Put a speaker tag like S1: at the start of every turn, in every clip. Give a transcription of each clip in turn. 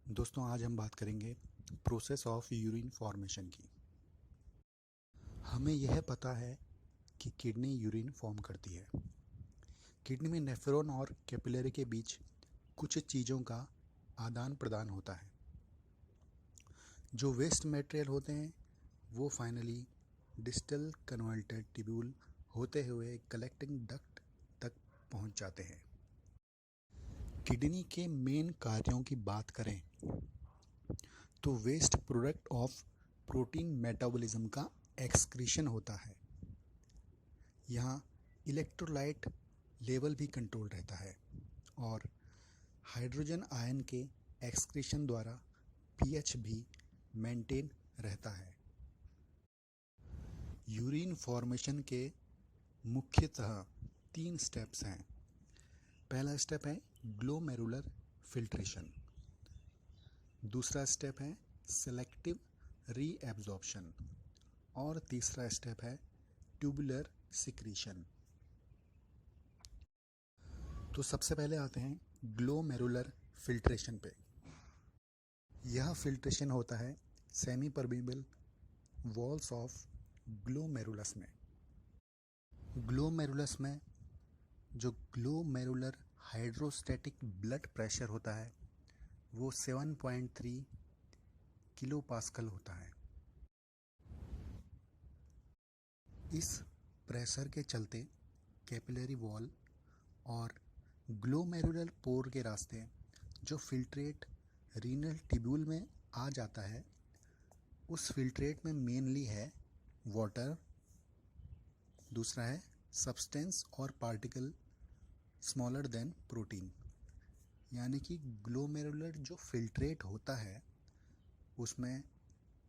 S1: दोस्तों आज हम बात करेंगे प्रोसेस ऑफ यूरिन फॉर्मेशन की। हमें यह पता है कि किडनी यूरिन फॉर्म करती है। किडनी में नेफ्रॉन और कैपिलरी के बीच कुछ चीज़ों का आदान प्रदान होता है। जो वेस्ट मटेरियल होते हैं वो फाइनली डिस्टल कन्वर्टेड ट्यूब्यूल होते हुए कलेक्टिंग डक्ट तक पहुंच जाते हैं। किडनी के मेन कार्यों की बात करें तो waste product of protein metabolism का एक्सक्रीशन होता है। यहाँ इलेक्ट्रोलाइट लेवल भी कंट्रोल रहता है और हाइड्रोजन आयन के एक्सक्रीशन द्वारा पीएच भी मेंटेन रहता है। यूरिन फॉर्मेशन के मुख्यतः 3 स्टेप्स हैं। पहला स्टेप है ग्लोमेरुलर फिल्ट्रेशन, दूसरा स्टेप है सेलेक्टिव रीएब्जॉर्प्शन और तीसरा स्टेप है ट्यूबुलर सिक्रीशन। तो सबसे पहले आते हैं ग्लोमेरुलर फिल्ट्रेशन पे। यह फिल्ट्रेशन होता है semi permeable walls of glomerulus में। ग्लोमेरुलस में जो ग्लोमेरुलर हाइड्रोस्टैटिक ब्लड प्रेशर होता है वो 7.3 किलो पास्कल होता है। इस प्रेशर के चलते कैपिलरी वॉल और ग्लोमेरुलर पोर के रास्ते जो फिल्ट्रेट रीनल ट्यूब्यूल में आ जाता है उस फिल्ट्रेट में मेनली है वाटर, दूसरा है सब्सटेंस और पार्टिकल स्मॉलर देन प्रोटीन। यानी कि ग्लोमेरुलर जो फिल्ट्रेट होता है उसमें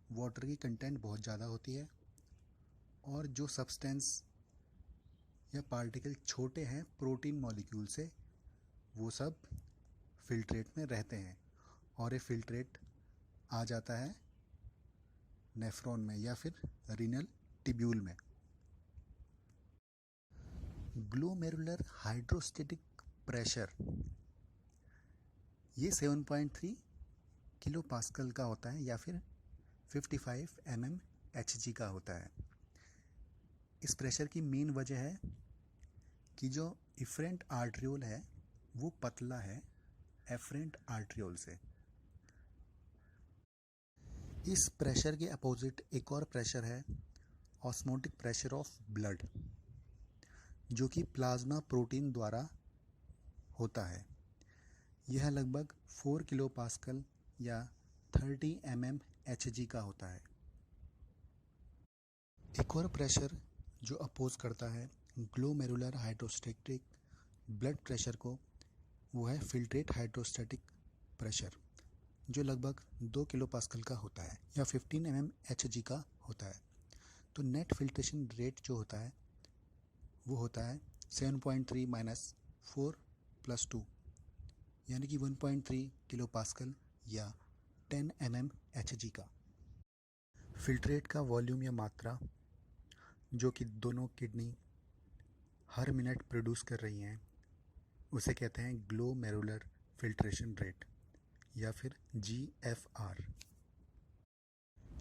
S1: वाटर की कंटेंट बहुत ज़्यादा होती है और जो सब्सटेंस या पार्टिकल छोटे हैं प्रोटीन मॉलिक्यूल से वो सब फिल्ट्रेट में रहते हैं और ये फिल्ट्रेट आ जाता है नेफ्रॉन में या फिर रीनल ट्यूब्यूल में। ग्लोमेरुलर हाइड्रोस्टैटिक प्रेशर ये 7.3 किलो पास्कल का होता है या फिर 55 mmHg का होता है। इस प्रेशर की मेन वजह है कि जो इफरेंट आर्ट्रियोल है वो पतला है एफरेंट आर्ट्रियोल से। इस प्रेशर के अपोजिट एक और प्रेशर है ऑस्मोटिक प्रेशर ऑफ ब्लड, जो कि प्लाज्मा प्रोटीन द्वारा होता है। यह लगभग 4 किलो पास्कल या 30 mmHg का होता है। एक और प्रेशर जो अपोज करता है ग्लोमेरुलर हाइड्रोस्टैटिक ब्लड प्रेशर को वो है फिल्ट्रेट हाइड्रोस्टैटिक प्रेशर, जो लगभग 2 किलो पास्कल का होता है या 15 mmHg का होता है। तो नेट फिल्ट्रेशन रेट जो होता है वो होता है 7.3 माइनस 4 प्लस 2 यानी कि 1.3 किलो पास्कल या 10 mmHg का। फिल्ट्रेट का वॉल्यूम या मात्रा जो कि दोनों किडनी हर मिनट प्रोड्यूस कर रही हैं उसे कहते हैं ग्लोमेरुलर फिल्ट्रेशन रेट या फिर GFR।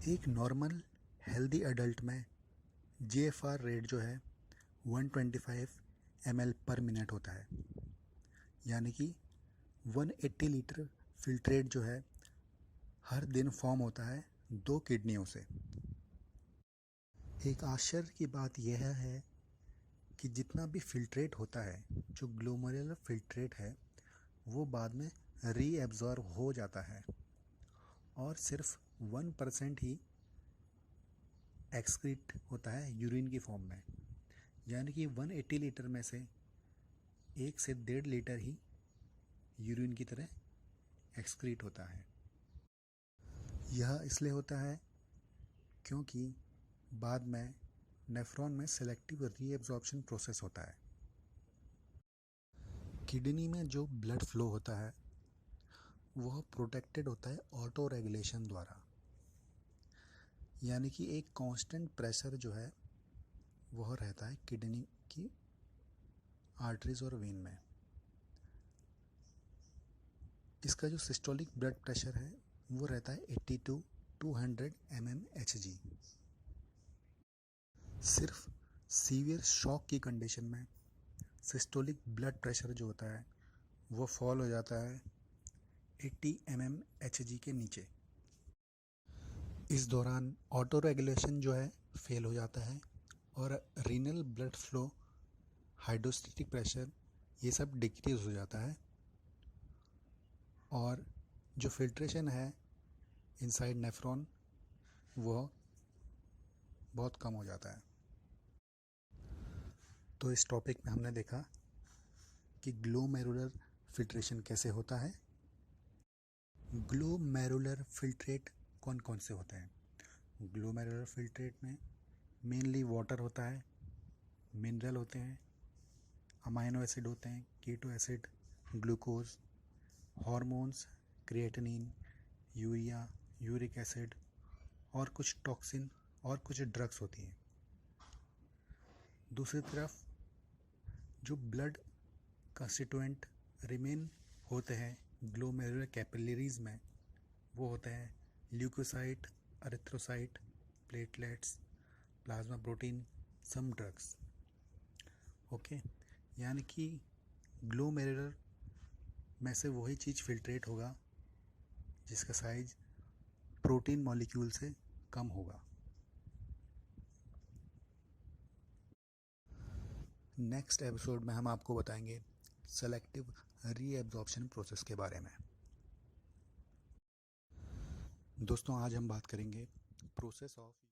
S1: एक नॉर्मल हेल्दी एडल्ट में GFR रेट जो है 125 ml पर मिनट होता है। यानी कि 180 लीटर फिल्ट्रेट जो है हर दिन फॉर्म होता है 2 किडनियों से। एक आश्चर्य की बात यह है कि जितना भी फिल्ट्रेट होता है जो ग्लोमेरुलर फिल्ट्रेट है वो बाद में रीएब्जॉर्ब हो जाता है और सिर्फ 1% ही एक्सक्रीट होता है यूरिन की फॉर्म में। यानी कि 180 लीटर में से 1 से 1.5 लीटर ही यूरिन की तरह एक्सक्रीट होता है। यह इसलिए होता है क्योंकि बाद में नेफ्रॉन में सेलेक्टिव रीएब्जॉर्प्शन प्रोसेस होता है। किडनी में जो ब्लड फ्लो होता है वह प्रोटेक्टेड होता है ऑटो रेगुलेशन द्वारा। यानी कि एक कांस्टेंट प्रेशर जो है वह रहता है किडनी की आर्टरीज और वेन में। इसका जो सिस्टोलिक ब्लड प्रेशर है वो रहता है 80 to 200 mmHg। सिर्फ सीवियर शॉक की कंडीशन में सिस्टोलिक ब्लड प्रेशर जो होता है वो फॉल हो जाता है 80 mmHg के नीचे। इस दौरान ऑटो रेगुलेशन जो है फेल हो जाता है और renal blood flow, hydrostatic pressure, ये सब डिक्रीज हो जाता है और जो फिल्ट्रेशन है इनसाइड नेफ्रॉन वो बहुत कम हो जाता है। तो इस टॉपिक में हमने देखा कि ग्लोमेरुलर फिल्ट्रेशन कैसे होता है। ग्लोमेरुलर फिल्ट्रेट कौन कौन से होते हैं? ग्लोमेरुलर फिल्ट्रेट में मेनली वाटर होता है, मिनरल होते हैं, अमाइनो एसिड होते हैं, keto acid, glucose, hormones, creatinine, urea, uric acid और कुछ टॉक्सिन और कुछ ड्रग्स होती हैं। दूसरी तरफ जो ब्लड कंस्टिट्यूएंट रिमेन होते हैं ग्लोमेरुलर कैपिलरीज में वो होते हैं leucocyte, erythrocyte, platelets, plasma protein, some drugs. Okay, यानी कि ग्लोमेरुलर में से वही चीज़ फिल्ट्रेट होगा जिसका साइज प्रोटीन मॉलिक्यूल से कम होगा। नेक्स्ट एपिसोड में हम आपको बताएंगे सेलेक्टिव रीएब्जॉर्प्शन प्रोसेस के बारे में। दोस्तों, आज हम बात करेंगे प्रोसेस ऑफ